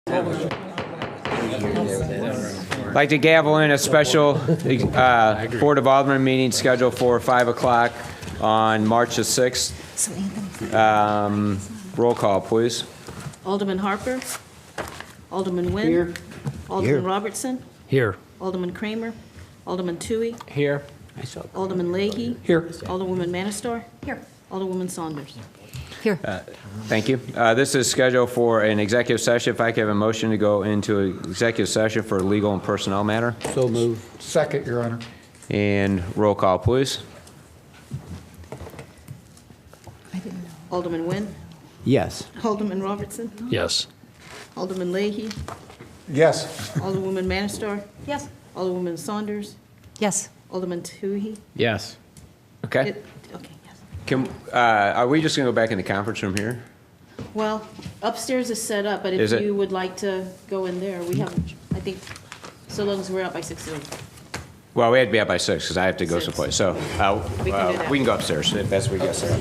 I'd like to gavel in a special Board of Alderman meeting scheduled for 5 o'clock on March the 6th. Roll call, please. Alderman Harper. Alderman Nguyen. Here. Alderman Robertson. Here. Alderman Kramer. Alderman Toohey. Here. Alderman Leahy. Here. Alderwoman Manistar. Here. Alderwoman Saunders. Here. Thank you. This is scheduled for an executive session. If I could have a motion to go into an executive session for a legal and personnel matter. So moved. Second, Your Honor. And roll call, please. Alderman Nguyen. Yes. Alderman Robertson. Yes. Alderman Leahy. Yes. Alderwoman Manistar. Yes. Alderwoman Saunders. Yes. Alderman Toohey. Yes. Okay. Okay, yes. Are we just going to go back in the conference room here? Well, upstairs is set up, but Is if it? you would like to go in there, we have, I think, so long as we're out by 6:30. Well, we had to be out by 6 because I have to go 6. someplace. So We can do that. we can go upstairs if that's what we get, sir.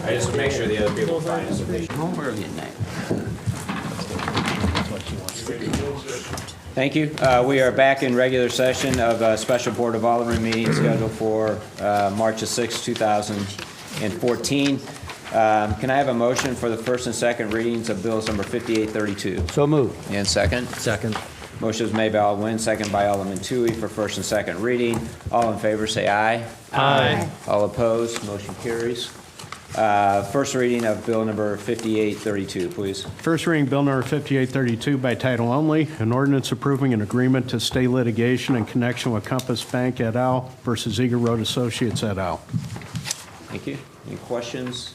I just make sure the other people find us. Thank you. We are back in regular session of a special Board of Alderman meeting scheduled for March 6, 2014. Can I have a motion for the first and second readings of bills number 5832? So moved. And second? Second. Motion is made by Alderman Nguyen, second by Alderman Toohey for first and second reading. All in favor, say aye. Aye. All opposed, motion carries. First reading of bill number 5832, please. First reading, Bill Number 5832 by title only, an ordinance approving an agreement to stay litigation in connection with Compass Bank et al. Versus Eager Road Associates et al. Thank you. Any questions?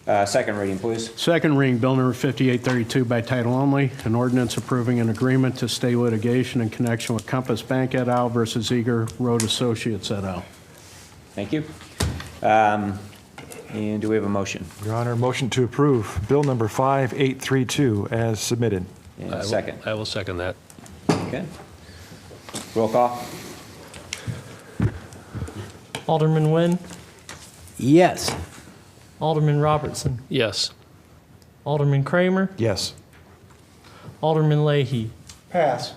Second reading, please. Second reading, Bill Number 5832 by title only, an ordinance approving an agreement to stay litigation in connection with Compass Bank et al. Versus Eager Road Associates et al. Thank you. And do we have a motion? Your Honor, motion to approve Bill number 5832 as submitted. And a second. I will second that. Okay. Roll call. Alderman Nguyen. Yes. Alderman Robertson. Yes. Alderman Kramer. Yes. Alderman Leahy. Pass.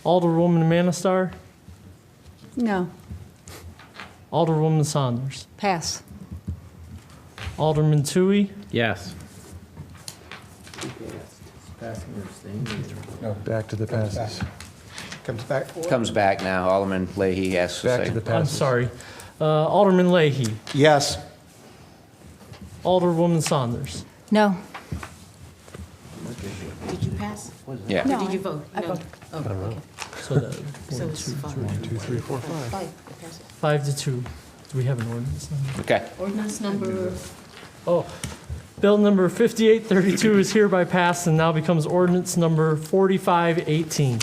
Alderwoman Manistar. No. Alderwoman Saunders. Pass. Alderman Toohey. Yes. No, back to the passes. Comes back. Comes back now. Alderman Leahy asks to Back say. to the I'm passes. sorry. Alderman Leahy. Yes. Alderwoman Saunders. No. Did you pass? Yeah. No. Did you vote? I No. voted. Oh, okay. So that So it's 5. 2, 3, 4, 5. 5. It passes. 5-2. Do we have an ordinance number? Okay. Ordinance number, Oh, Bill number 5832 is hereby passed and now becomes ordinance number 4518.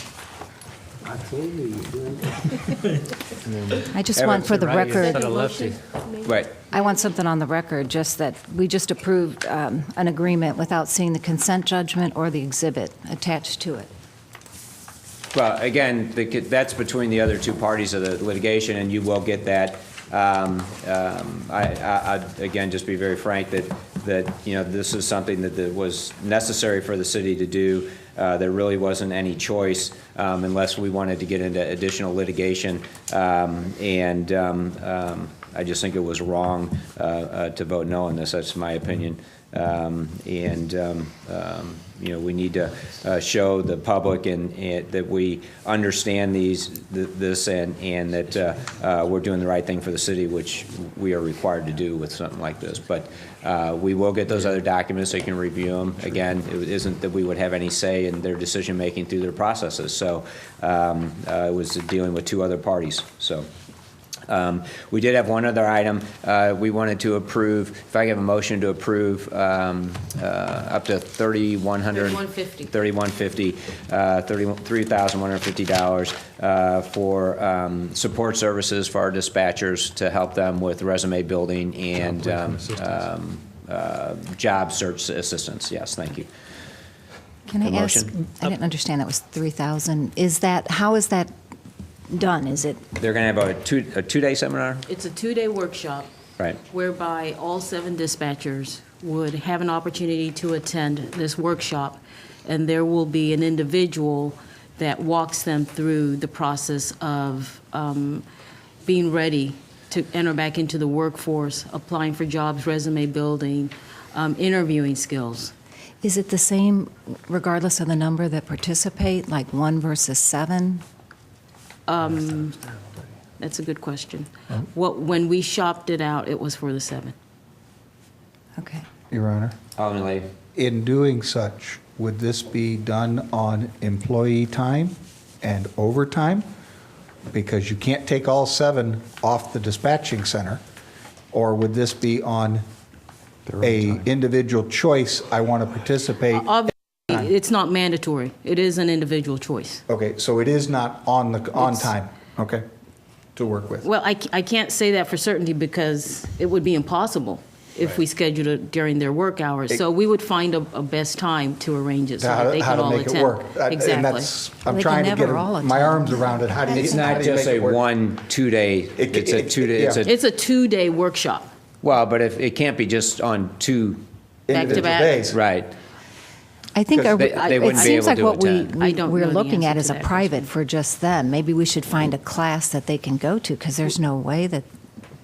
I just Evan, want for the record, second motion made? Right. I want something on the record, just that we just approved an agreement without seeing the consent judgment or the exhibit attached to it. Well, again, that's between the other two parties of the litigation, and you will get that. I'd again just be very frank that this is something that was necessary for the city to do. There really wasn't any choice unless we wanted to get into additional litigation, and I just think it was wrong to vote no on this. That's my opinion. We need to show the public and that we understand this and that we're doing the right thing for the city, which we are required to do with something like this. But we will get those other documents so you can review them. Again, it isn't that we would have any say in their decision making through their processes. So it was dealing with two other parties. So. We did have one other item. We wanted to approve, if I have a motion to approve up to $3,150 for support services for our dispatchers to help them with resume building and job search assistance. Yes, thank you. Can I ask, I didn't understand that was 3,000. How is that done? Is it? They're going to have a two-day seminar? It's a 2-day workshop Right. whereby all 7 dispatchers would have an opportunity to attend this workshop, and there will be an individual that walks them through the process of being ready to enter back into the workforce, applying for jobs, resume building, interviewing skills. Is it the same regardless of the number that participate, like 1 versus 7? That's a good question. When we shopped it out, it was for the 7. Okay. Your Honor, Alderman Leahy. in doing such, would this be done on employee time and overtime? Because you can't take all 7 off the dispatching center. Or would this be on Their own a time. individual choice, I want to participate? Obviously, it's not mandatory. It is an individual choice. Okay, so it is not on It's- time, okay, to work with? Well, I can't say that for certainty because it would be impossible if we scheduled it during their work hours. So we would find a best time to arrange it so that they How can to all make attend. it work? And Exactly. that's, I'm They trying can to get never all my attend. arms around it. How do you It's how not do you just make a it work? 1 2-day, it's a 2-day, it's yeah. a, It's a 2-day workshop. well, but if, it can't be just on 2, back to Individual back. days. right. I think Because they it wouldn't be seems able like to what attend. I don't we're know the looking answer at to is a that private for just them. Maybe we should find a class that they can go to, because there's no way that,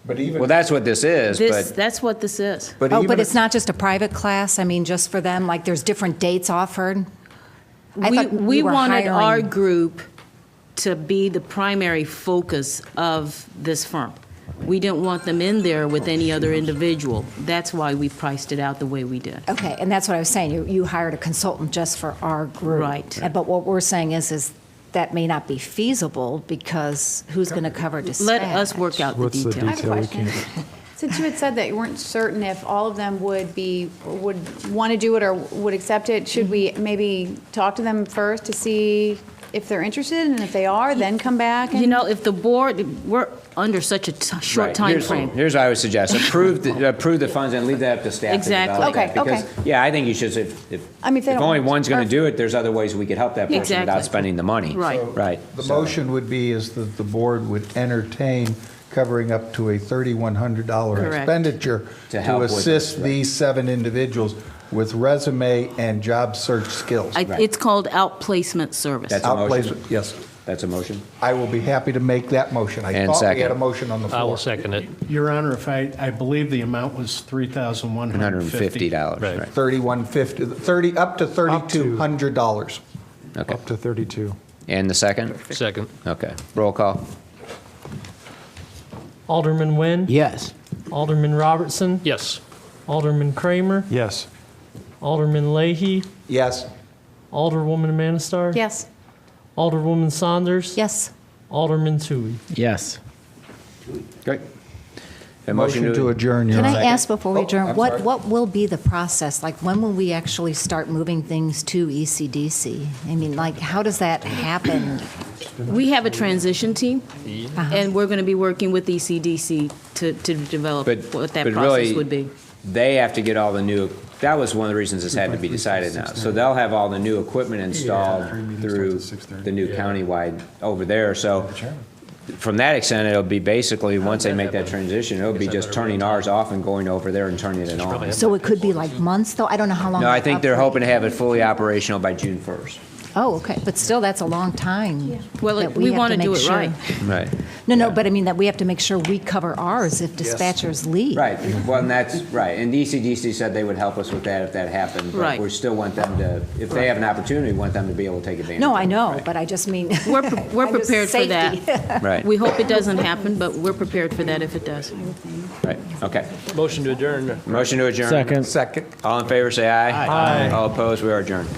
But even, Well, that's what this is, but That's what this is. but oh, even but if- it's not just a private class? I mean, just for them, like there's different dates offered? I thought We were wanted our hiring- group to be the primary focus of this firm. We didn't want them in there with any other individual. That's why we priced it out the way we did. Okay, and that's what I was saying. You hired a consultant just for our group. Right. But what we're saying is that may not be feasible, because who's going to cover dispatch? Let us work out the What's the details. I have a detail? We question. can't- Since you had said that you weren't certain if all of them would want to do it or would accept it, should we maybe talk to them first to see if they're interested, and if they are, then come back? You know, if the board, we're under such a short right. time Here's- frame. Here's what I would suggest, approve the funds and leave that up to staff to Exactly. develop that. Okay, okay. Because, yeah, I think you should, if I mean, if they don't only want- one's going to do it, there's other ways we could help that person Exactly. without spending the money. Right. Right. The So- motion would be is that the board would entertain covering up to a $3,100 Correct. expenditure To to help with assist this, right. these 7 individuals with resume and job search skills. It's called outplacement service. That's a motion? Outplacement, yes. That's a motion? I will be happy to make that motion. I And thought we second. had a motion on the floor. I will second it. Your Honor, if I believe the amount was $3,150. $150, Right. right. 3150, 30, up to $3,200. Okay. Up to 32. And the second? Second. Okay. Roll call. Alderman Nguyen. Yes. Alderman Robertson. Yes. Alderman Kramer. Yes. Alderman Leahy. Yes. Alderwoman Manistar. Yes. Alderwoman Saunders. Yes. Alderman Tui. Yes. Great. A Motion to adjourn, Your Can Honor. I ask before we Oh, adjourn, I'm sorry. what will be the process? Like, when will we actually start moving things to ECDC? I mean, like, how does that happen? We have a transition team, Uh-huh. and we're going to be working with ECDC to develop But, what that but process really, would be. they have to get all the new, that was one of the reasons this had to be decided now. So they'll have all the new equipment installed through the new countywide over there. So from that extent, it'll be basically, once they make that transition, it'll be just turning ours off and going over there and turning it on. So it could be like months, though? I don't know how long. No, I think they're operate- hoping to have it fully operational by June 1st. Oh, okay, but still, that's a long time. Well, that we have want to make do it sure- right. Right. No, but I mean that we have to make sure we cover ours if dispatchers leave. Right, well, and that's, right, and DCDC said they would help us with that if that happened. Right. But we still want them to, if they have an opportunity, we want them to be able to take advantage. No, of I it. know, Right. but I just mean. We're I'm just- prepared for that. safety. Right, We hope it doesn't happen, but we're prepared for that if it does. right, okay. Motion to adjourn. Motion to adjourn. Second. Second. All in favor, say aye. Aye. All opposed, we are adjourned.